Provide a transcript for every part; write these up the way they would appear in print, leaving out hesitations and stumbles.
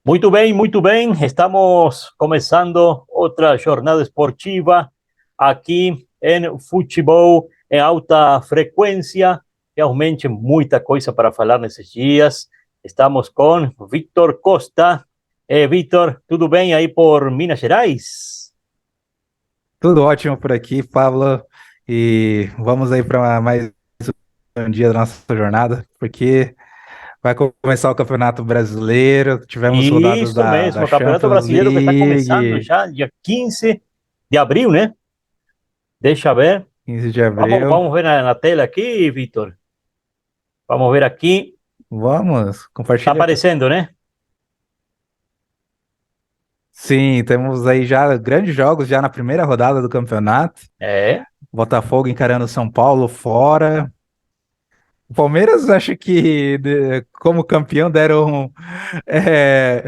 Muito bem. Estamos começando outra jornada esportiva aqui em futebol em alta frequência. Realmente muita coisa para falar nesses dias. Estamos com Vítor Costa. Vítor, tudo bem aí por Minas Gerais? Tudo ótimo por aqui, Pablo. E vamos aí para mais um dia da nossa jornada, porque vai começar o Campeonato Brasileiro, tivemos rodadas Isso da mesmo, o Campeonato Champions Brasileiro que está começando League, já dia 15 de abril, né? Deixa ver. 15 de Vamos, abril. vamos ver na tela aqui, Vítor. Vamos ver aqui. Vamos, Tá compartilha. aparecendo, né? Sim, temos aí já grandes jogos já na primeira rodada do campeonato. É. Botafogo encarando São Paulo fora. O Palmeiras, acho que como campeão deram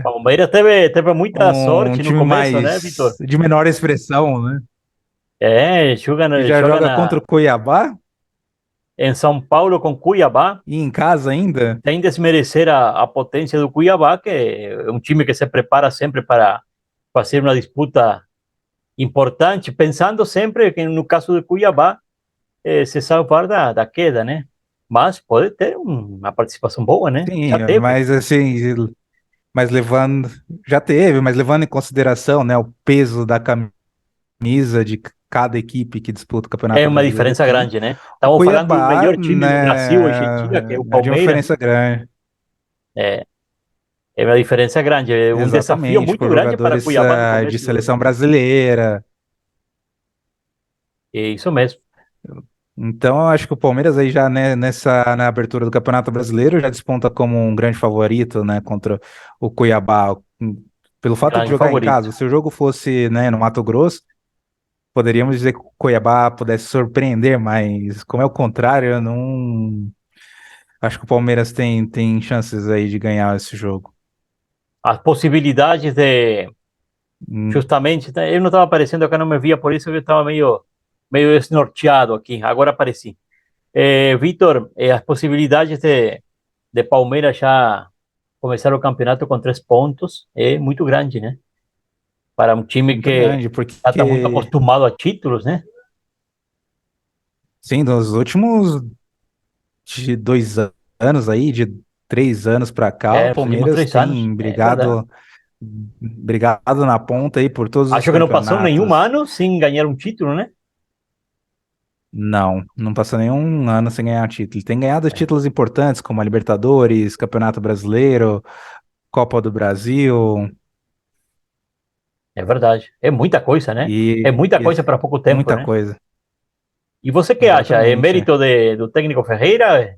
Palmeiras teve muita um sorte no time começo, né, mais Vitor? de menor expressão, né? Que já Joga joga contra o Cuiabá em São Paulo com Cuiabá, e em casa ainda. sem desmerecer a potência do Cuiabá, que é um time que se prepara sempre para fazer uma disputa importante, pensando sempre que no caso do Cuiabá se salvar da queda, né? Mas pode ter uma participação boa, né? Sim, Já teve. mas assim, mas levando, já teve, mas levando em consideração, né, o peso da camisa de cada equipe que disputa o É Campeonato uma Brasileiro diferença aqui, grande, né? o Estamos falando do Cuiabá, melhor time do Brasil hoje em dia, que né, é o é de uma Palmeiras. diferença grande. É, é uma diferença grande, é um desafio Exatamente, muito com grande para jogadores Cuiabá no de começo do seleção campeonato. brasileira. É isso mesmo, Então, eu acho que o Palmeiras aí já, né, na abertura do Campeonato Brasileiro já desponta como um grande favorito, né, contra o Cuiabá, pelo fato de grande jogar em favorito. casa. Se o jogo fosse, né, no Mato Grosso, poderíamos dizer que o Cuiabá pudesse surpreender, mas como é o contrário, eu não acho que o Palmeiras tem chances aí de ganhar esse jogo. As possibilidades de, Hum, justamente, eu não estava aparecendo acá, não me via, por isso eu estava meio desnorteado aqui, agora apareci. Vitor, as possibilidades de Palmeiras já começar o campeonato com 3 pontos é muito grande, né? Para um time Muito que grande, já está muito porque, acostumado a títulos, né? sim, nos últimos de 2 anos aí, de 3 anos para cá, o É, nos últimos Palmeiras 3 anos, tem é verdade. brigado na ponta aí por todos os Acho que não passou nenhum campeonatos. ano sem ganhar um título, né? Não passou nenhum ano sem ganhar título. Ele tem ganhado É, títulos importantes como a Libertadores, Campeonato Brasileiro, Copa do Brasil é verdade. É muita coisa, né? É e, muita e coisa para pouco tempo, muita né? coisa. E você que acha? É Exatamente. mérito do técnico Ferreira?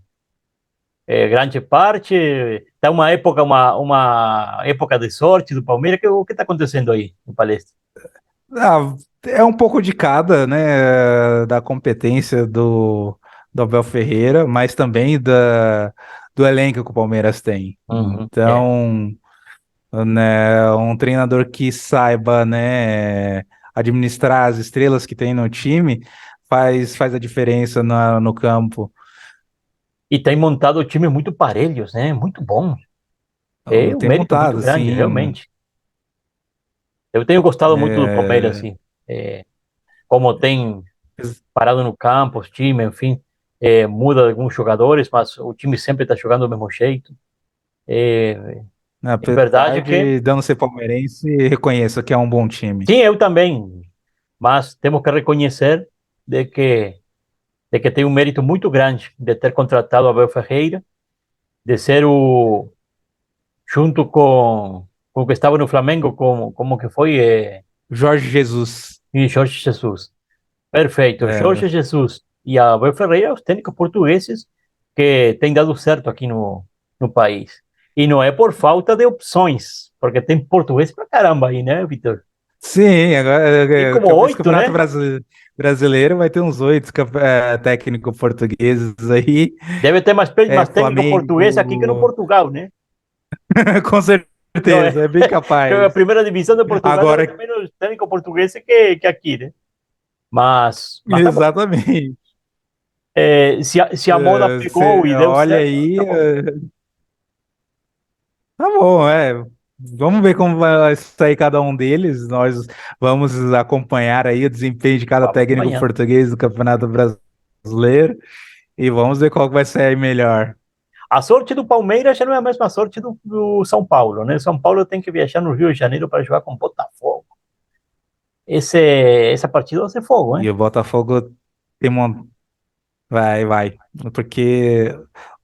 É grande parte? Está uma época de sorte do Palmeiras? O que está acontecendo aí no Palestra? Ah, é um pouco de cada, né, da competência do Abel Ferreira, mas também do elenco que o Palmeiras tem. Uhum, é, Então, né, um treinador que saiba, né, administrar as estrelas que tem no time faz a diferença no campo. e tem montado times muito parelhos, né? Muito bom. É Então, um tem mérito muito montado, grande, assim, realmente. Eu tenho gostado muito do Palmeiras, é, assim, como tem parado no campo, os times, enfim, muda alguns jogadores, mas o time sempre está jogando do mesmo jeito. É verdade apesar que, de não ser palmeirense, reconheço que é um bom time. sim, eu também, mas temos que reconhecer de que, de que tem um mérito muito grande de ter contratado Abel Ferreira, de ser junto com o que estava no Flamengo, como que foi, Jorge Jesus. e Jorge Jesus. Perfeito. É, Jorge Jesus e Abel Ferreira, os técnicos portugueses que têm dado certo aqui no país. E não é por falta de opções, porque tem português pra caramba aí, né, Vitor? sim, agora Tem como esse 8, Campeonato né? Brasileiro vai ter uns 8 técnicos portugueses aí. Deve ter mais técnico português aqui que no Flamengo, Portugal, né? com certeza. certeza, é bem a capaz. primeira divisão de Portugal deve ter Agora, menos técnico português que aqui, né? Mas tá bom. exatamente. Se a moda pegou Você e deu olha certo, aí, tá bom. tá bom, é. Vamos ver como vai sair cada um deles. Nós vamos acompanhar aí o desempenho de cada Vamos técnico acompanhando. português do Campeonato Brasileiro e vamos ver qual que vai sair melhor. A sorte do Palmeiras já não é a mesma sorte do São Paulo, né? São Paulo tem que viajar no Rio de Janeiro para jogar com Botafogo. Essa partida vai ser fogo, E hein? o Botafogo tem uma... vai, porque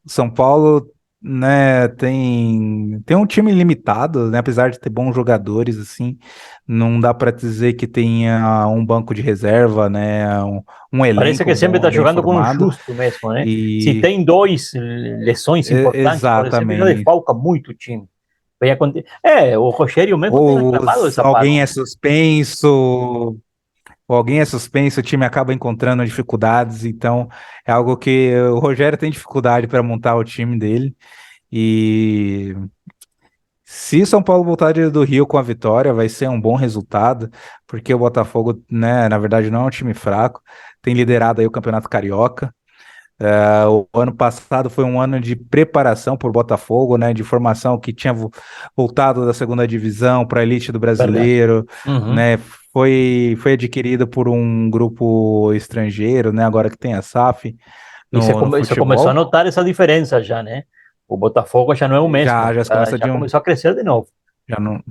o São Paulo, né, tem um time limitado, né, apesar de ter bons jogadores, assim, não dá para dizer que tenha um banco de reserva, né, um Parece elenco que sempre bom, está bem jogando com um formado, justo mesmo, né? Se e tem dois lesões importantes, por exemplo, já exatamente. desfalca muito o time. O Rogério mesmo tem Ou reclamado dessa alguém parada. é suspenso, ou alguém é suspenso, o time acaba encontrando dificuldades, então é algo que o Rogério tem dificuldade para montar o time dele. E se São Paulo voltar do Rio com a vitória, vai ser um bom resultado, porque o Botafogo, né, na verdade não é um time fraco, tem liderado aí o Campeonato Carioca. O ano passado foi um ano de preparação por Botafogo, né, de formação que tinha voltado da segunda divisão para a elite do Verdade. brasileiro, Uhum. né, foi adquirido por um grupo estrangeiro, né, agora que tem a SAF E no você começou a futebol. notar essa diferença já, né? O Botafogo já não é o mesmo, Já já, começa já de um, começou a crescer de novo. já não,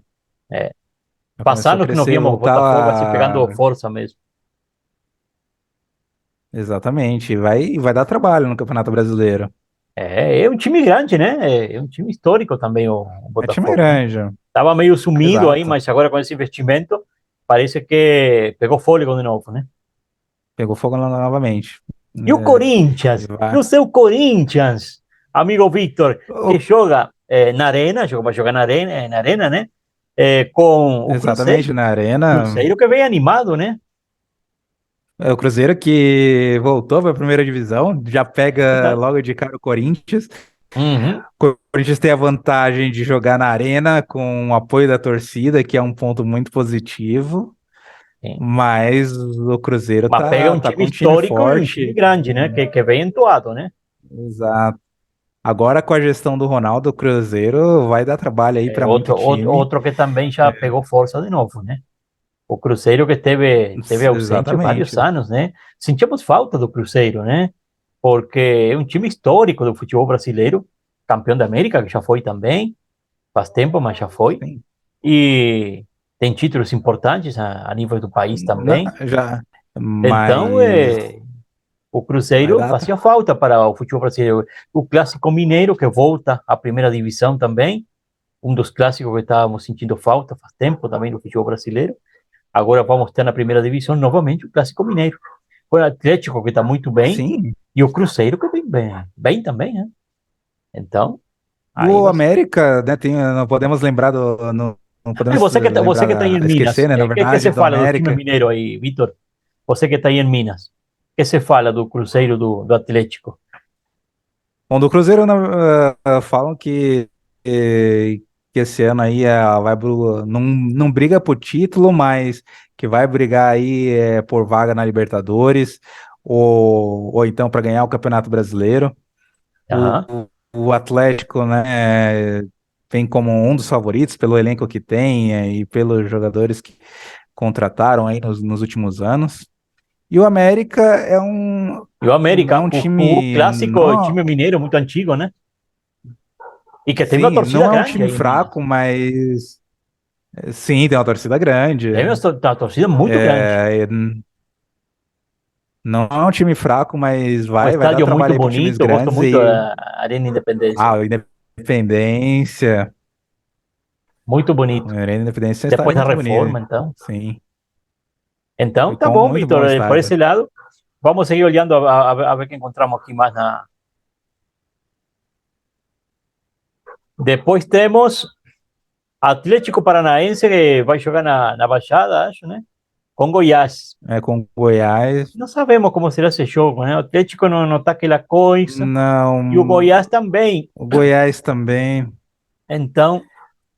É, já Faz começou a anos que não crescer, víamos o Botafogo assim voltar pegando força mesmo. exatamente, vai dar trabalho no Campeonato Brasileiro. É um time grande, né? É um time histórico também o É time Botafogo, né? grande, Tava meio sumido aí, exato. mas agora com esse investimento parece que pegou fôlego de novo, né? Pegou fogo novamente. E o E Corinthians? E vai. o seu Corinthians, amigo Victor, que joga na arena, vai jogar na arena, né? Com o Exatamente, Cruzeiro. na Arena. Cruzeiro que vem animado, né? É o Cruzeiro que voltou para a primeira divisão, já pega Verdade. logo de cara o Corinthians. Uhum. O Corinthians tem a vantagem de jogar na Arena com o apoio da torcida, que é um ponto muito positivo. Sim. Mas o Cruzeiro Mas pega um tá time com um time histórico e um time forte. grande, né? Que vem entoado, né? Exato. Agora com a gestão do Ronaldo, o Cruzeiro vai dar trabalho aí É para muito time. outro que também já pegou força de novo, né? O Cruzeiro que esteve ausente vários Exatamente. anos, né? Sentimos falta do Cruzeiro, né? Porque é um time histórico do futebol brasileiro, campeão da América, que já foi também, faz tempo, mas já foi. Sim. E tem títulos importantes a nível do país Não, também. já, Então, mas o vai Cruzeiro dar. fazia falta para o futebol brasileiro. O Clássico Mineiro, que volta à primeira divisão também, um dos clássicos que estávamos sentindo falta faz tempo também no futebol brasileiro. Agora vamos ter na primeira divisão novamente o Clássico Mineiro. O Atlético, que está muito bem, Sim. e o Cruzeiro, que vem bem também, né? Então, E aí o vai ser. América, né, não podemos lembrar não E podemos você que está aí em esquecer, Minas, né, na que verdade, se do fala do time América. mineiro aí, Vitor? Você que está aí em Minas, que se fala do Cruzeiro do Atlético? Bom, do Cruzeiro falam que esse ano aí não briga por título, mas que vai brigar aí por vaga na Libertadores ou então para ganhar o Campeonato Brasileiro. O, Aham. o Atlético, né, vem como um dos favoritos pelo elenco que tem e pelos jogadores que contrataram aí nos últimos anos. E o América E o é América, um o time clássico não, time mineiro, muito antigo, né? E que teve uma sim, torcida não é um grande time aí em Minas. fraco, mas sim, tem uma torcida grande. Teve uma torcida muito grande. É, não é um time fraco, mas Um vai dar estádio muito trabalho aí para times bonito, eu gosto grandes muito e da Arena Independência. o Independência, Muito o bonito. Arena Independência é um Depois estádio da muito bonito. reforma, então. Sim, Então, tá ficou um bom, muito bom Vitor. Por estádio. esse lado, vamos seguir olhando a ver o que encontramos aqui mais na. Depois temos Atlético Paranaense, que vai jogar na Baixada, acho, né? Com Goiás. É com Goiás. Não sabemos como será esse jogo, né? O Atlético não está aquela coisa. E o Não, Goiás também. o Goiás também. Então,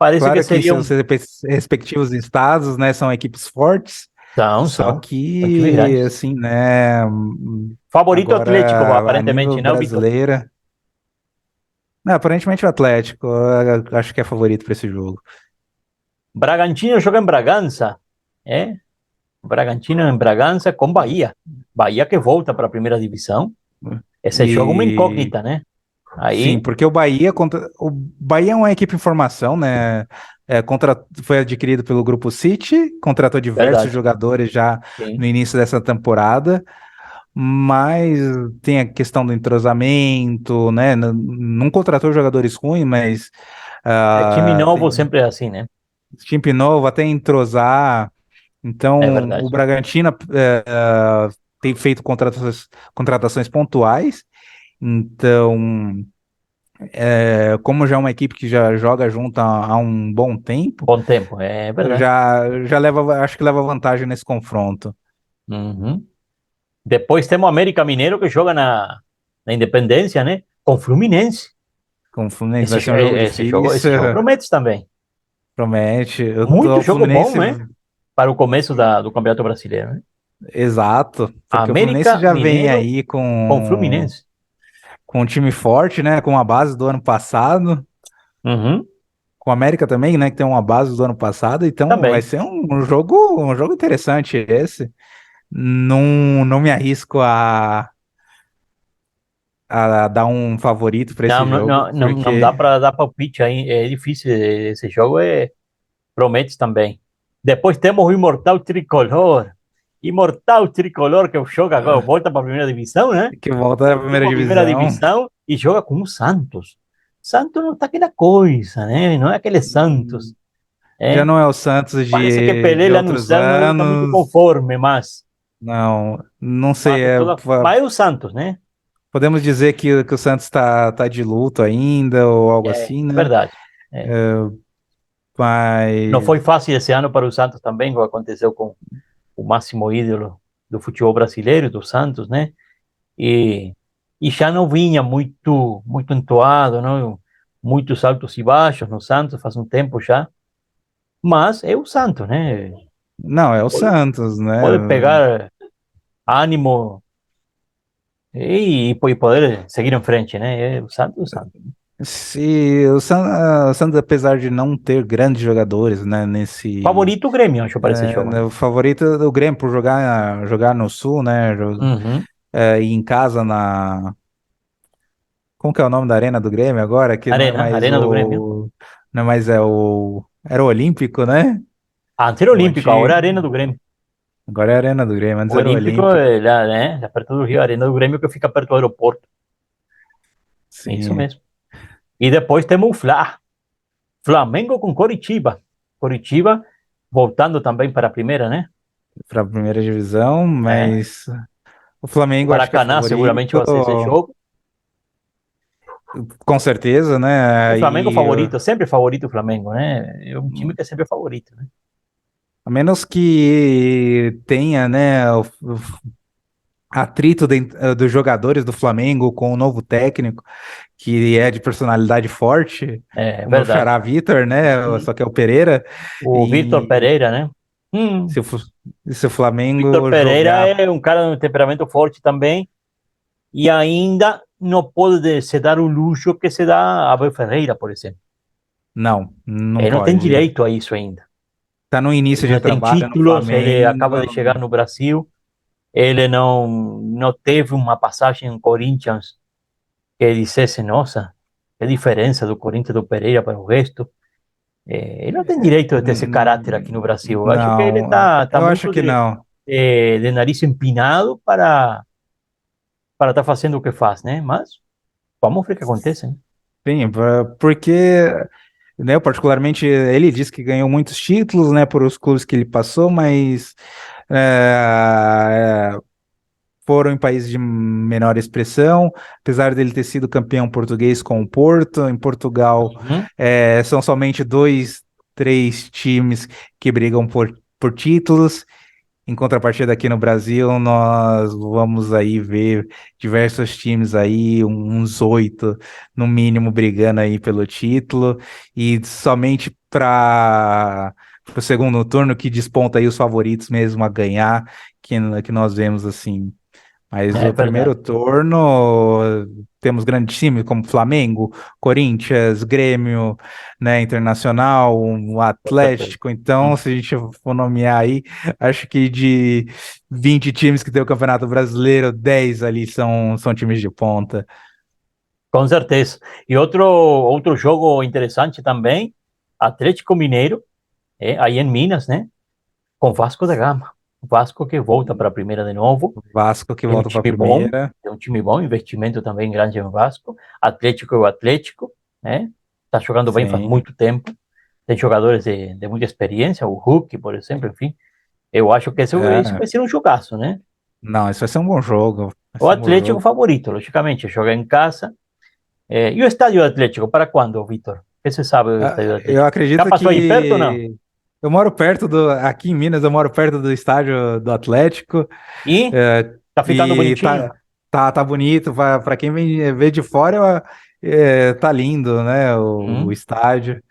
Parece que Claro que seria seus respectivos estados, né, são equipes fortes, só são times que, grandes. assim, né, Favorito Atlético, agora a aparentemente, nível não, Vitor? brasileira, não, aparentemente o Atlético, eu acho que é favorito para esse jogo. Bragantino joga em Bragança, é? Bragantino em Bragança com Bahia. Bahia que volta para a primeira divisão. Esse jogo é uma E incógnita, né? sim, Aí, porque o Bahia é uma equipe em formação, né? Foi adquirido pelo Grupo City, contratou diversos verdade. jogadores já no Sim. início dessa temporada, mas tem a questão do entrosamento, né? Não contratou jogadores ruins, mas É, time novo tem sempre é assim, né? time novo, até entrosar. É Então, o verdade. Bragantino tem feito contratações pontuais. Então, como já é uma equipe que já joga junto há um bom tempo, Bom tempo, é verdade. acho que leva vantagem nesse confronto. Uhum. Depois temos o América Mineiro que joga na Independência, né? Com o Fluminense. Com o Fluminense vai ser um jogo Esse difícil, jogo promete também. promete. Muito O jogo bom, Fluminense, né? Para o começo do Campeonato Brasileiro, né? exato, porque o Fluminense América já vem Mineiro aí com Fluminense. com um time forte, né? Com a base do ano passado, Uhum. com o América também, né? Que tem uma base do ano passado, então vai Também. ser um jogo interessante esse. Não me arrisco a dar um favorito para esse jogo, Não dá porque para dar palpite aí. É difícil. Esse jogo promete também. Depois temos o Imortal Tricolor. Imortal Tricolor que joga agora, volta para a primeira divisão, né? que volta da Voltou primeira para a primeira divisão. divisão e joga com o Santos. Santos não está aquela coisa, né? Não é aquele Santos. Já É. não é o Santos Parece que Pelé de lá no outros céu não está muito anos. conforme, Não sei. mas é o Santos, né? Podemos dizer que o Santos tá de luto ainda, ou algo É assim, né? verdade. É. Não foi Mas fácil esse ano para o Santos também, como aconteceu com o máximo ídolo do futebol brasileiro, do Santos, né? E, e já não vinha muito entoado, não? Muitos altos e baixos no Santos faz um tempo já, mas é o Santos, né? não, é o Pode, Santos, né? pode pegar ânimo e poder seguir em frente, né? É o Santos. Se o Santos, apesar de não ter grandes jogadores, né, Favorito o Grêmio, acho, para esse jogo, né? o favorito do Grêmio por jogar no Sul, né? Uhum. E em casa como que é o nome da arena do Grêmio agora? Que não é mais Arena do Grêmio. não é mais era o Olímpico, né? Antes era O Olímpico, agora é antigo. Arena do Grêmio. Agora é a Arena do Grêmio, antes O era o Olímpico Olímpico. é lá, né? Perto do Rio, a Arena do Grêmio que fica perto do aeroporto. É isso Sim, mesmo. E depois temos o Flamengo com Coritiba. Coritiba voltando também para a primeira, né? para a primeira divisão, É. mas o Flamengo acho que é Maracanã seguramente favorito, vai ser esse jogo. com certeza, O né? Flamengo favorito, sempre favorito o Flamengo, né? É um time que é sempre favorito, né? A menos que tenha, né, o atrito dos jogadores do Flamengo com o novo técnico, que é de personalidade forte, É o meu verdade. xará Vitor, né? Hum. Só que é o Pereira. O Vitor E Pereira, né? se o, Fu- se o Vitor Flamengo Pereira jogar. é um cara de temperamento forte também e ainda não pode se dar o luxo que se dá a Abel Ferreira, por exemplo. Não Ele não tem pode. direito a isso ainda. Tá no Ele início de não tem trabalho no títulos, ele Flamengo. acaba de chegar no Brasil, ele não teve uma passagem em Corinthians que dissesse, nossa, que diferença do Corinthians do Pereira para o resto. Ele não tem direito de ter esse caráter aqui no Brasil. Eu acho que ele Não, tá eu acho muito que não. de nariz empinado para estar fazendo o que faz, né? Mas vamos ver o que acontece, né? Sim, porque, né, particularmente, ele disse que ganhou muitos títulos, né, por os clubes que ele passou, mas é, foram em países de menor expressão, apesar dele ter sido campeão português com o Porto. Em Portugal, Uhum. são somente dois, três times que brigam por títulos, Em contrapartida aqui no Brasil, nós vamos aí ver diversos times aí, uns 8 no mínimo brigando aí pelo título, e somente para o segundo turno que desponta aí os favoritos mesmo a ganhar, que nós vemos assim. Mas É o primeiro verdade, turno temos grandes times como Flamengo, Corinthians, Grêmio, né, Internacional, o com certeza. Atlético. Então, Hum. se a gente for nomear aí, acho que de 20 times que tem o Campeonato Brasileiro, 10 ali são times de ponta. Com certeza. E outro jogo interessante também, Atlético Mineiro, aí em Minas, né? Com Vasco da Gama. O Vasco que volta para a primeira de novo. Vasco que volta para a primeira. Tem um time bom, investimento também grande no Vasco. Atlético é o Atlético, né? Tá jogando bem faz Sim. muito tempo. Tem jogadores de muita experiência, o Hulk, por exemplo, enfim. Eu acho que esse É. vai ser um jogaço, né? Não, isso vai ser um bom jogo. Vai O ser um bom Atlético jogo. favorito, logicamente, joga em casa. E o estádio do Atlético, para quando, Vitor? O que você sabe do estádio do Eu Atlético? Já acredito passou aí perto ou não? que eu moro perto aqui em Minas, eu moro perto do estádio do Atlético. E É, tá ficando e bonitinho? tá bonito, para quem vem ver de fora, tá lindo, né? O Hum, estádio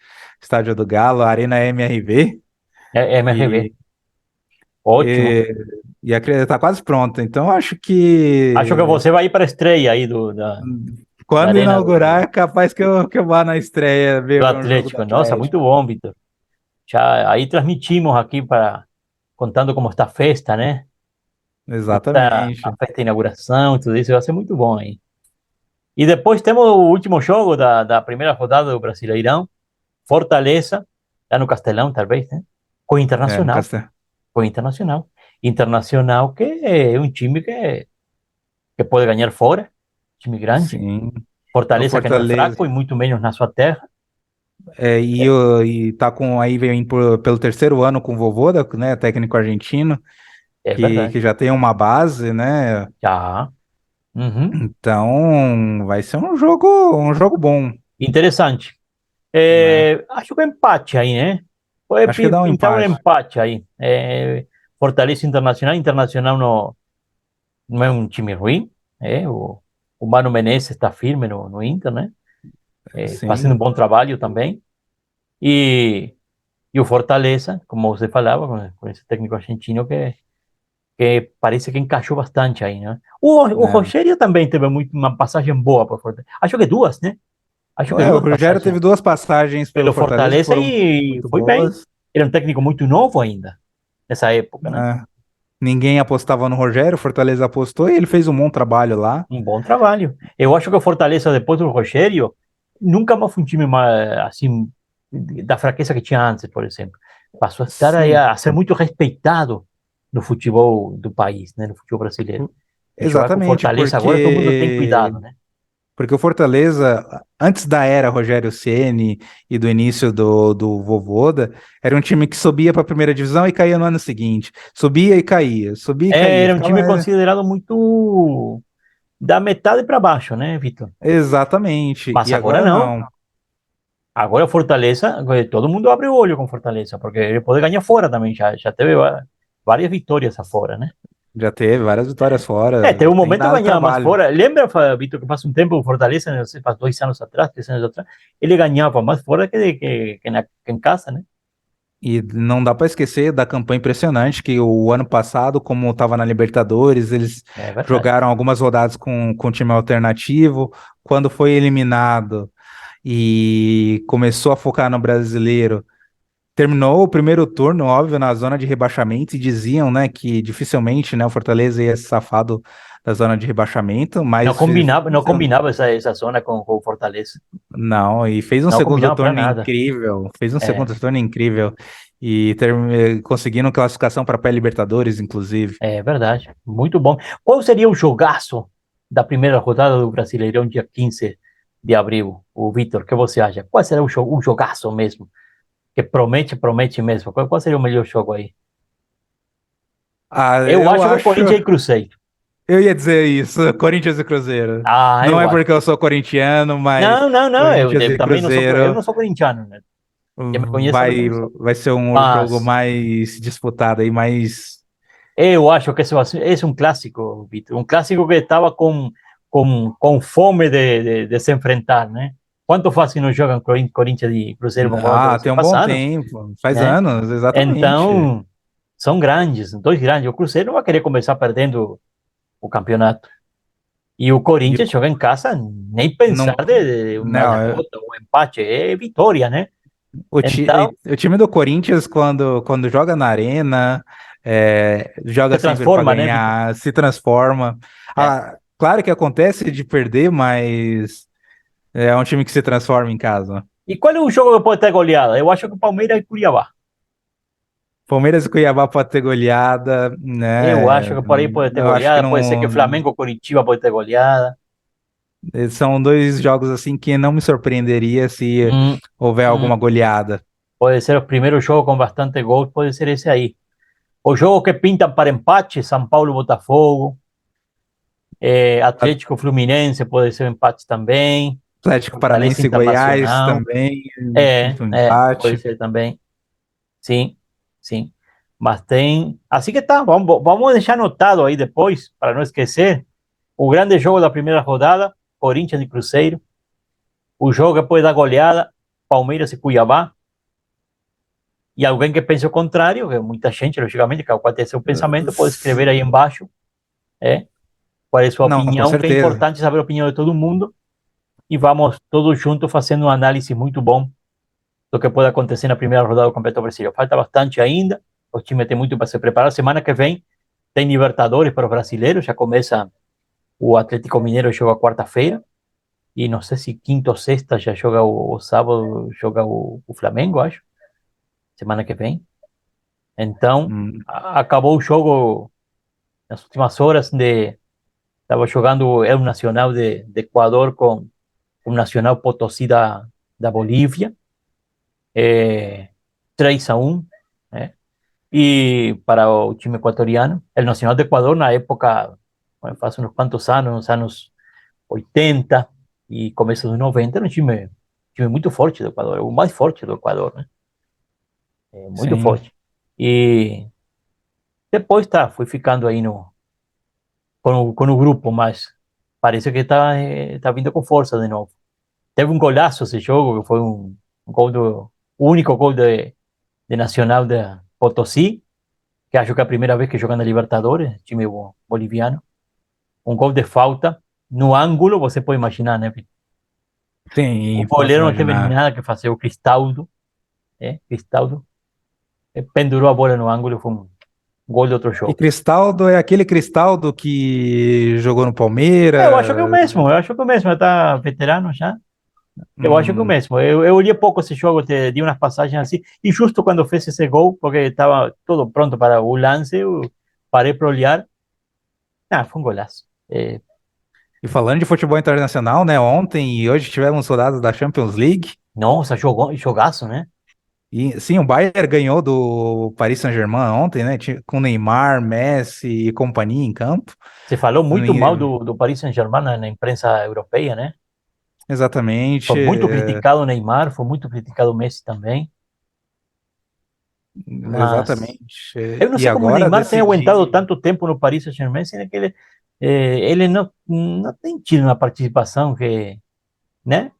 do Galo, a Arena MRV, é MRV. e, Ótimo. e, tá quase pronto. Então, acho Acho que que você vai para a estreia aí da quando Arena inaugurar, é capaz que eu vá na estreia do ver um jogo do Atlético. Nossa, muito Atlético. bom, Vitor. Já aí transmitimos aqui para contando como está a festa, né? Como está a Exatamente. festa de inauguração, tudo isso vai ser muito bom aí. E depois temos o último jogo da primeira rodada do Brasileirão, Fortaleza, lá no Castelão, talvez, né? Com o É, no Internacional, Castelão. com o Internacional. Internacional que é um time que pode ganhar fora, time grande. Sim. O Fortaleza que não é Fortaleza. fraco e muito menos na sua terra. E tá com aí vem pelo terceiro ano com o Vovôda, né, técnico argentino, É que verdade. já tem uma base, né? Já. Uhum. Então vai ser um jogo bom, Interessante. né? Acho que é empate aí, né? Pode Acho que dá um pintar um empate. empate aí. Fortaleza Internacional. Internacional não é um time ruim. O Mano Menezes está firme no Inter, né? Fazendo um Sim, bom trabalho também. E, e o Fortaleza, como você falava, com esse técnico argentino que parece que encaixou bastante aí, né? O né? Rogério também teve uma passagem boa por Fortaleza. Acho que duas, né? Acho que O duas Rogério passagens teve duas passagens pelo pelo Fortaleza que Fortaleza foram e muito foi bem. boas, Era um técnico muito novo ainda, nessa época, né? né? Ninguém apostava no Rogério, o Fortaleza apostou e ele fez um bom trabalho lá. Um bom trabalho. Eu acho que o Fortaleza, depois do Rogério, nunca mais foi um time mais, assim, da fraqueza que tinha antes, por exemplo. Passou a estar aí Sim, a ser muito respeitado no futebol do país, né? No futebol brasileiro. E jogar com exatamente, Fortaleza agora, todo mundo tem porque cuidado, né? Porque o Fortaleza, antes da era Rogério Ceni e do início do Vovôda, era um time que subia para a primeira divisão e caía no ano seguinte. Subia e caía, subia e caía. Era um Ficava time considerado muito da metade para baixo, né, Vitor? exatamente. Mas E agora agora não. não. Agora Fortaleza, todo mundo abre o olho com Fortaleza, porque ele pode ganhar fora também. Já teve várias vitórias afora, né? Já teve várias vitórias fora, Teve um tem momento que dado ganhava mais trabalho. fora. Lembra, Vitor, que faz um tempo o Fortaleza, não sei, faz 2 anos atrás, 3 anos atrás, ele ganhava mais fora que em casa, né? E não dá para esquecer da campanha impressionante que o ano passado, como estava na Libertadores, eles É verdade. jogaram algumas rodadas com time alternativo. Quando foi eliminado e começou a focar no brasileiro, terminou o primeiro turno, óbvio, na zona de rebaixamento e diziam, né, que dificilmente, né, o Fortaleza ia se safar da zona de rebaixamento, Não mas combinava, não combinava essa zona com o Fortaleza. não, e fez um Não segundo combinava para turno nada. incrível, fez um É, segundo turno incrível e conseguindo classificação para pré-Libertadores, inclusive. é verdade. Muito bom. Qual seria o jogaço da primeira rodada do Brasileirão, dia 15 de abril? O Vitor, o que você acha? Qual será o jogaço mesmo? Que promete, promete mesmo. Qual seria o melhor jogo aí? Ah, Eu eu acho que é acho, Corinthians e Cruzeiro. eu ia dizer isso, Corinthians e Cruzeiro. Ah, Não eu é acho. porque eu sou corintiano, mas Não. Eu, Corinthians eu e também não sou, eu Cruzeiro não sou corintiano, né? Quem me conhece sabe que eu vai, não sou. vai ser um jogo Mas mais disputado aí, mais. Eu acho que esse é um clássico, Vitor. Um clássico que estava com fome de se enfrentar, né? Quanto faz que não jogam Corinthians e Cruzeiro como Ah, você tem um bom faz anos, tempo, faz né? anos, exatamente. Então, são grandes, dois grandes. O Cruzeiro não vai querer começar perdendo o campeonato. E o E Corinthians joga em casa, nem pensar não, de uma não, derrota ou um empate, é vitória, né? Então, o time do Corinthians, quando joga na arena, joga se sempre para transforma, né, Vitor? ganhar, se transforma. É. Ah, claro que acontece de perder, mas é um time que se transforma em casa. E qual é o jogo que pode ter goleada? Eu acho que o Palmeiras e Cuiabá. Palmeiras e Cuiabá pode ter goleada, Eu acho né? que por aí pode ter Eu acho que goleada, pode ser que não. Flamengo Curitiba pode ter goleada. São dois jogos assim que não me surpreenderia se Hum, houver hum. alguma goleada. Pode ser o primeiro jogo com bastante gols, pode ser esse aí. Os jogos que pintam para empate, São Paulo Botafogo, Atlético Fluminense pode ser um empate também, Atlético Fortaleza Paranaense e Goiás Internacional, também, um pode empate. ser também, sim, sim. Mas tem. Assim que tá, vamos deixar anotado aí depois, para não esquecer, o grande jogo da primeira rodada, Corinthians e Cruzeiro, o jogo que pode dar goleada, Palmeiras e Cuiabá, e alguém que pense o contrário, que muita gente, logicamente, que pode ter seu pensamento, pode escrever aí embaixo, é, qual é a sua Não, com opinião, que é certeza. importante saber a opinião de todo mundo, e vamos todos juntos fazendo uma análise muito bom do que pode acontecer na primeira rodada do Campeonato Brasileiro. Falta bastante ainda, o time tem muito para se preparar. Semana que vem tem Libertadores para os brasileiros, já começa o Atlético Mineiro, joga quarta-feira, e não sei se quinta ou sexta já joga o sábado, joga o Flamengo, acho, semana que vem. Então, Hum, acabou o jogo nas últimas horas de estava jogando el Nacional de Equador com o Nacional Potosí da Bolívia, 3-1, né? E para o time equatoriano, el Nacional de Equador na época, bueno, faz uns quantos anos, nos anos 80 e começo dos 90, era um time muito forte do Equador, o mais forte do Equador, né? Muito sim. forte. E depois tá, foi ficando aí no, com o grupo, mas parece que tá vindo com força de novo. Teve um golaço esse jogo, que foi um gol o único gol de Nacional de Potosí, que acho que é a primeira vez que joga na Libertadores, time boliviano. Um gol de falta no ângulo, você pode imaginar, né? O Sim, posso goleiro não teve imaginar. nada que fazer, o Cristaldo, Cristaldo pendurou a bola no ângulo, foi um gol de outro E jogo. Cristaldo é aquele Cristaldo que jogou no Eu acho que é o Palmeiras. mesmo, eu acho que é o mesmo, está veterano já. Eu acho que é o Hum, mesmo. Eu olhei pouco esse jogo, de umas passagens assim, e justo quando fez esse gol, porque estava tudo pronto para o lance, eu parei para olhar. Ah, foi um golaço. e falando de futebol internacional, né? Ontem e hoje tivemos rodadas da Champions League. Nossa, jogaço, né? E sim, o Bayern ganhou do Paris Saint-Germain ontem, né? Com Neymar, Messi e companhia em campo. Se falou muito mal E- do Paris Saint-Germain na imprensa europeia, né? Foi Exatamente, muito criticado o Neymar, foi muito criticado o Messi também, mas exatamente. eu não E sei como o agora Neymar tem aguentado decidir. tanto tempo no Paris Saint-Germain, sendo que ele não tem tido uma participação que, né?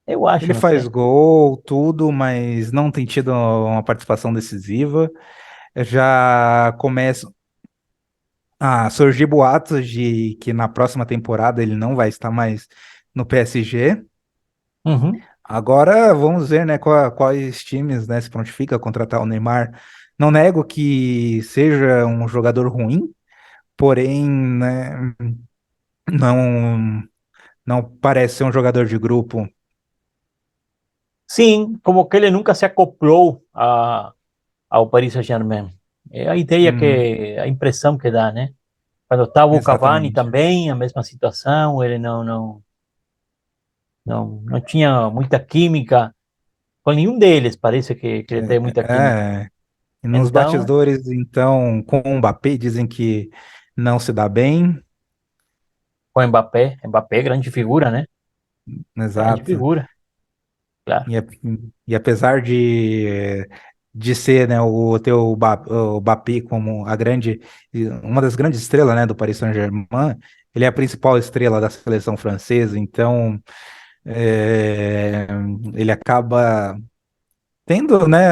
Eu acho, Ele não faz sei. gol, tudo, mas não tem tido uma participação decisiva. Já começam a surgir boatos de que na próxima temporada ele não vai estar mais no PSG. Uhum. Agora vamos ver, né, quais times, né, se prontifica a contratar o Neymar. Não nego que seja um jogador ruim, porém, né, não, não parece ser um jogador de grupo. Sim, como que ele nunca se acoplou ao Paris Saint-Germain. É a ideia Uhum, que, a impressão que dá, né? Quando estava o Cavani exatamente. também, a mesma situação, ele não tinha muita química com nenhum deles, parece que ele tem muita química. É, e nos Então, batidores, então, com o Mbappé, dizem que não se dá bem. com o Mbappé, grande figura, né? Grande Exato. figura, claro. E, a- e apesar de de ser, né, o Mbappé como uma das grandes estrelas, né, do Paris Saint-Germain. Ele é a principal estrela da seleção francesa, então é, ele acaba tendo, né,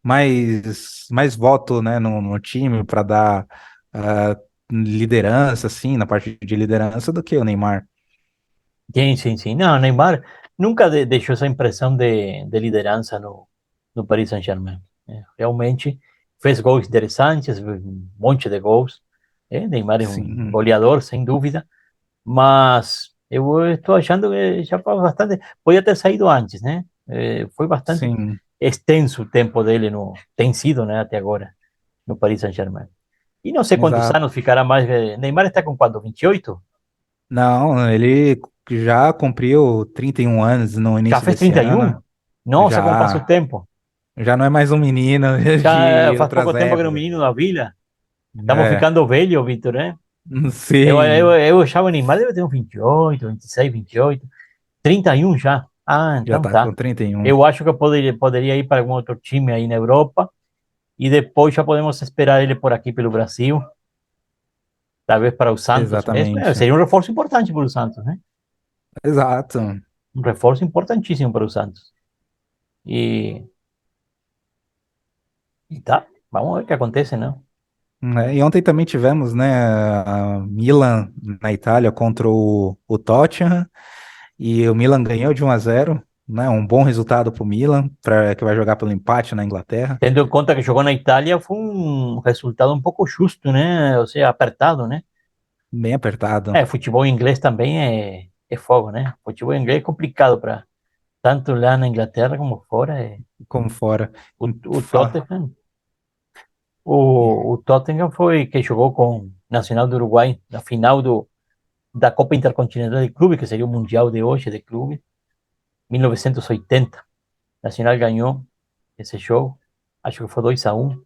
mais voto, né, no time para dar liderança, assim, na parte de liderança do que o Neymar. Sim, sim, sim. Não, Neymar nunca deixou essa impressão de liderança no Paris Saint-Germain. Realmente fez gols interessantes, um monte de gols. Neymar é um Sim, goleador, sem dúvida, mas eu estou achando que já faz bastante. Podia ter saído antes, né? Foi bastante sim, extenso o tempo dele tem sido, né, até agora, no Paris Saint-Germain. E não sei quantos exato. anos ficará mais. Neymar está com quanto? 28? Não, ele já cumpriu 31 anos no Já início fez desse 31? ano. Nossa, como passa o Já, tempo. já não é mais um menino Já de faz outras pouco tempo que era um épocas. menino da vila. Estamos É, ficando velho, Vitor, né? sim, Eu achava o Neymar deve ter uns 28, 26, 28, 31 já. Ah, já então tá tá. com 31. Eu acho que eu poderia ir para algum outro time aí na Europa e depois já podemos esperar ele por aqui pelo Brasil, talvez para o Santos mesmo. Exatamente. Seria um reforço importante para o Santos, né? Exato. Um reforço importantíssimo para o Santos. E, e tá, vamos ver o que acontece, não? E ontem também tivemos, né, a Milan na Itália contra o Tottenham, e o Milan ganhou de 1-0, né, um bom resultado para o Milan, que vai jogar pelo empate na Inglaterra, Tendo em conta que jogou na Itália, foi um resultado um pouco justo, né? Ou seja, apertado, né? bem apertado, Futebol inglês também é fogo, né? Futebol inglês é complicado para tanto lá na Inglaterra como fora. como fora. O Tottenham, o Tottenham foi que jogou com o Nacional do Uruguai na final da Copa Intercontinental de Clube, que seria o Mundial de hoje de clube, 1980. Nacional ganhou esse jogo, acho que foi 2-1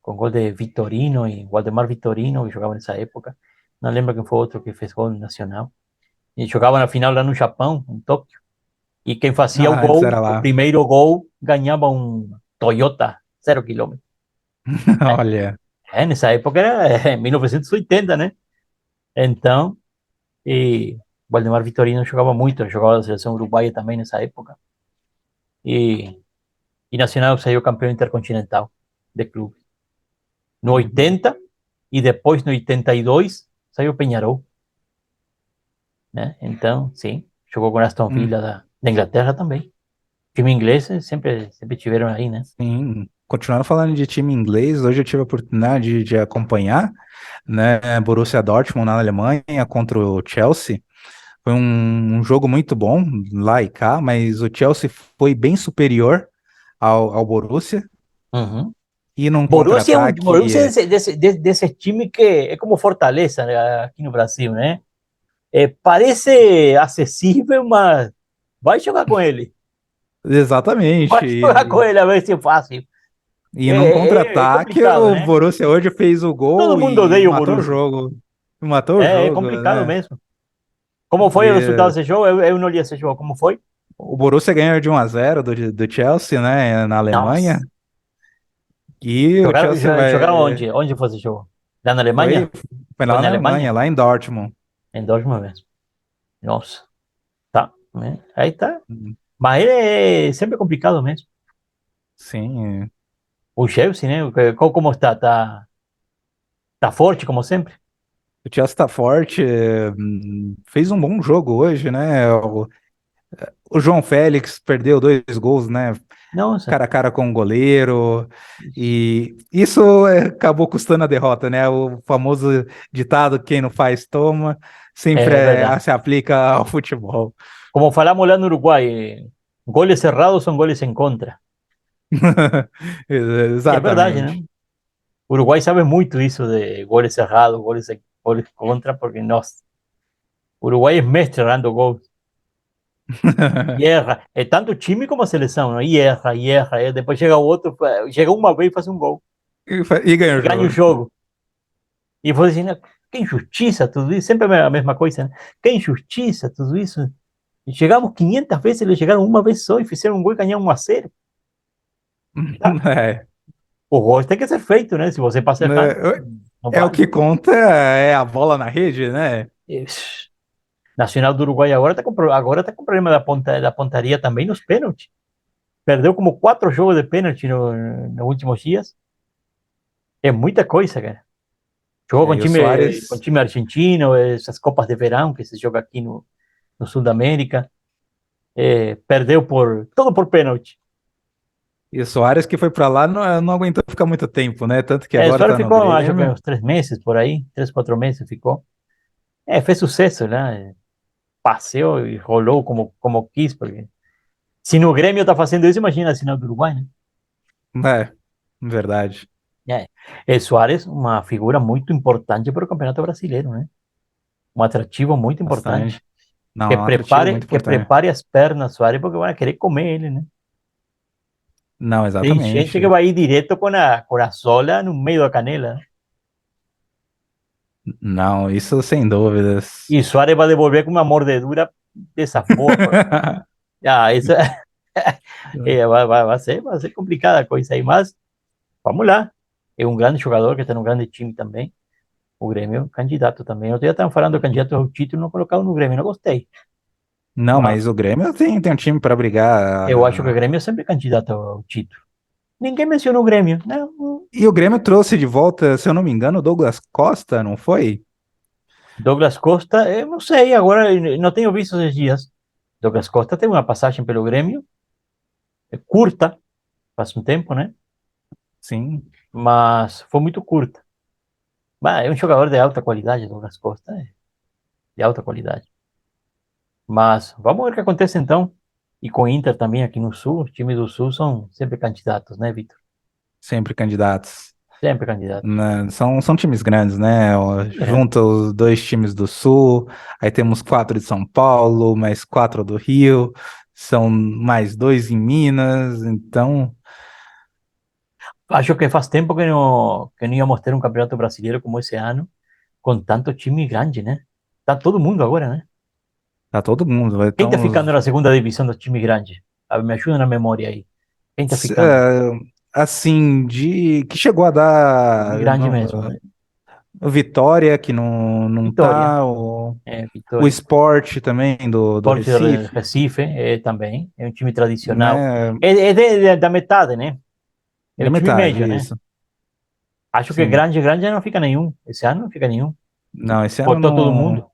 com gol de Vitorino e Waldemar Vitorino, que jogava nessa época. Não lembro quem foi outro que fez gol no Nacional. E jogava na final lá no Japão, em Tóquio. E quem fazia o Ah, antes gol, era o lá. primeiro gol, ganhava um Toyota 0 km. Olha, Nessa época era 1980, né? Então, e Waldemar Vitorino jogava muito, jogava na seleção uruguaia também nessa época. E, e Nacional saiu campeão intercontinental de clube. No 80 e depois no 82 saiu Peñarol, né? Então, sim, jogou com Aston hum, Villa da Inglaterra também. Time inglês sempre tiveram aí, né? sim. Continuando falando de time inglês, hoje eu tive a oportunidade de acompanhar, né, Borussia Dortmund na Alemanha contra o Chelsea. Foi um jogo muito bom lá e cá, mas o Chelsea foi bem superior ao Borussia Uhum. e num Borussia é contra-ataque. desse time que é como Fortaleza, né, aqui no Brasil, né? Parece acessível, mas vai jogar com ele. Exatamente. Vai jogar com ele a ver se é fácil. E num É contra-ataque, complicado, o né? Borussia hoje fez o Todo gol mundo e odeia o matou o Borussia. jogo. Matou o É jogo, complicado né? mesmo. Como foi o resultado E desse jogo? Eu não li esse jogo. Como foi? o Borussia ganhou de 1-0 do Chelsea, né, na Alemanha. Nossa. E o Chelsea Jogaram vai. onde? Onde foi esse jogo? Lá na Foi, Alemanha? foi Foi lá na na Alemanha, Alemanha? lá em Dortmund. Em Dortmund mesmo. Nossa. Tá. Né? Aí tá. Mas é sempre complicado mesmo. Sim, O Chelsea, né? Como está? Tá forte, como sempre? o Chelsea tá forte, fez um bom jogo hoje, né? O João Félix perdeu 2 gols, né? Nossa. Cara a cara com o goleiro, e isso acabou custando a derrota, né? O famoso ditado: quem não faz, toma, sempre É verdade. se aplica ao futebol. Como falamos lá no Uruguai, goles cerrados são goles em contra. E é verdade, né? Exatamente. O Uruguai sabe muito isso de goles cerrados, goles contra, porque nós, o Uruguai é mestre errando gols. E erra. É tanto time como a seleção, né? E erra. E depois chega o outro, chega uma vez e faz um gol. E ganha E o ganha o jogo. jogo. E você assim, né? Que injustiça tudo isso. Sempre a mesma coisa, né? Que injustiça tudo isso. E chegamos 500 vezes, eles chegaram uma vez só e fizeram um gol e ganharam 1-0. Tá? É, O gol tem que ser feito, né? Se você passa né, errado, não é o vale. que conta, é a bola na rede, né? Ixi, Nacional do Uruguai agora tá com problema da pontaria também nos pênaltis. Perdeu como 4 jogos de pênalti nos últimos dias. É muita coisa, cara. Jogou É, e o com Soares, time argentino, essas Copas de Verão que se joga aqui no Sul da América. Perdeu todo por pênalti. e o Soares que foi pra lá não aguentou ficar muito tempo, né? Tanto que agora Suárez tá no ficou, acho que Grêmio. uns 3 meses por aí, 3, 4 meses ficou. Fez sucesso, né? Passeou e rolou como quis, porque se no Grêmio tá fazendo isso, imagina se no do Uruguai, né? É, verdade. É. Suárez, uma figura muito importante para o Campeonato Brasileiro, né? Um atrativo muito importante. Bastante. Não, é um atrativo muito Que importante. prepare as pernas, Suárez, porque vai querer comer ele, né? Não, Tem gente que exatamente. vai ir direto com a sola no meio da canela, né? Não, isso sem dúvidas. E Suárez vai devolver com uma mordedura dessa boa. Isso vai ser complicada a coisa aí, mas vamos lá. É um grande jogador que está num grande time também. O Grêmio, candidato também. Outro dia estavam falando do candidato ao título, não colocado no Grêmio, não gostei. Não, Mas mas o Grêmio tem um time para eu acho que o brigar. Grêmio é sempre candidato ao título. Ninguém mencionou o Grêmio. Não, E o Grêmio trouxe de volta, se eu não me engano, o Douglas Costa, não foi? Douglas Costa, eu não sei, agora eu não tenho visto esses dias. Douglas Costa tem uma passagem pelo Grêmio, curta, faz um tempo, né? Sim, Mas foi muito curta. Bah, é um jogador de alta qualidade, Douglas Costa, de alta qualidade. Mas vamos ver o que acontece então. E com o Inter também aqui no Sul, os times do Sul são sempre candidatos, né, Vitor? sempre candidatos. Sempre candidatos. Né? São times grandes, né? Ó, Grande. junta os dois times do Sul, aí temos quatro de São Paulo, mais quatro do Rio, são mais dois em Minas, então, Acho que faz tempo que não íamos ter um campeonato brasileiro como esse ano, com tanto time grande, né? Tá todo mundo agora, né? tá todo mundo. Vai Quem tá então, ficando na segunda divisão do time grande? Me ajuda na memória aí. Quem tá ficando? assim, de que chegou a Time dar grande mesmo, né? o Vitória, que não Vitória. tá, o Vitória. Sport também do Sport de Recife, Recife também. É um time tradicional. né? Da metade, né? É Da um time metade, médio, né? isso. Acho que Sim. grande, grande já não fica nenhum. Esse ano não fica nenhum. Não, esse ano Voltou todo não. mundo.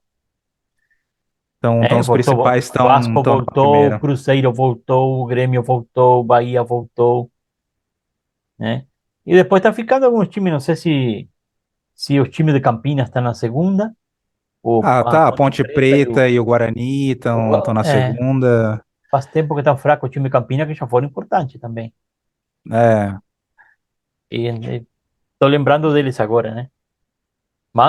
Então os Voltou. principais Vasco estão na voltou, primeira. Cruzeiro voltou, o Grêmio voltou, Bahia voltou, né? E depois tá ficando alguns times, não sei se os times de Campinas estão na segunda, ou Ah, a tá. A Ponte Ponte Preta e Preta e o Guarani estão na é, segunda. faz tempo que tá fraco o time de Campinas, que já foram importantes também. É, E tô lembrando deles agora, né?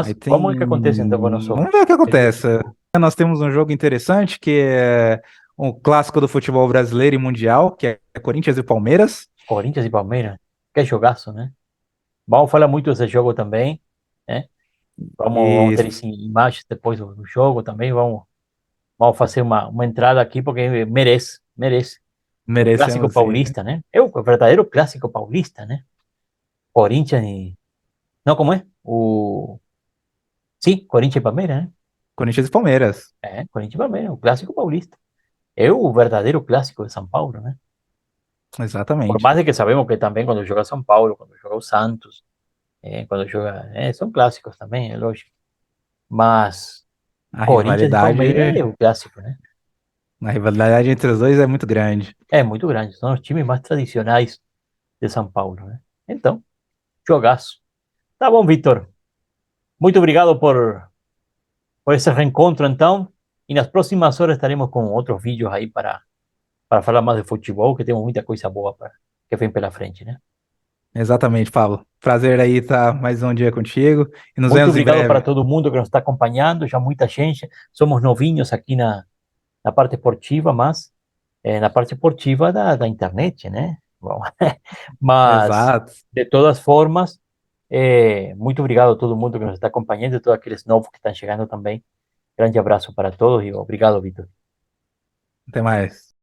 aí Mas tem. vamos ver o que acontece então com o nosso Vamos ver o que querido acontece. futebol. Nós temos um jogo interessante que é um clássico do futebol brasileiro e mundial, que é Corinthians e Palmeiras. Corinthians e Palmeiras, que jogaço, né? Vamos falar muito desse jogo também, né? Vamos E ter imagens depois do jogo também. Vamos fazer uma entrada aqui porque merece, merece. Um clássico merecemos, sim. paulista, né? É o verdadeiro clássico paulista, né? Corinthians e. Não, como é? Sim, Corinthians e Palmeiras, né? Corinthians e Palmeiras. Corinthians e Palmeiras, o clássico paulista. É o verdadeiro clássico de São Paulo, né? Por Exatamente. mais de que sabemos que também quando joga São Paulo, quando joga o Santos, quando joga. São clássicos também, é lógico. Mas A Corinthians e Palmeiras rivalidade, é o clássico, né? a rivalidade entre os dois é muito grande. É muito grande, são os times mais tradicionais de São Paulo, né? Então, jogaço. Tá bom, Vitor. Muito obrigado por esse reencontro, então. E nas próximas horas estaremos com outros vídeos aí para falar mais de futebol, que temos muita coisa boa que vem pela frente, né? Exatamente, Pablo. Prazer aí estar mais um dia contigo e nos Muito vemos em obrigado para breve. todo mundo que nos está acompanhando, já muita gente. Somos novinhos aqui na parte esportiva, mas na parte esportiva da internet, né? Bom, mas, Exato. de todas formas, muito obrigado a todo mundo que nos está acompanhando e todos aqueles novos que estão chegando também. Grande abraço para todos e obrigado, Vitor. Até mais.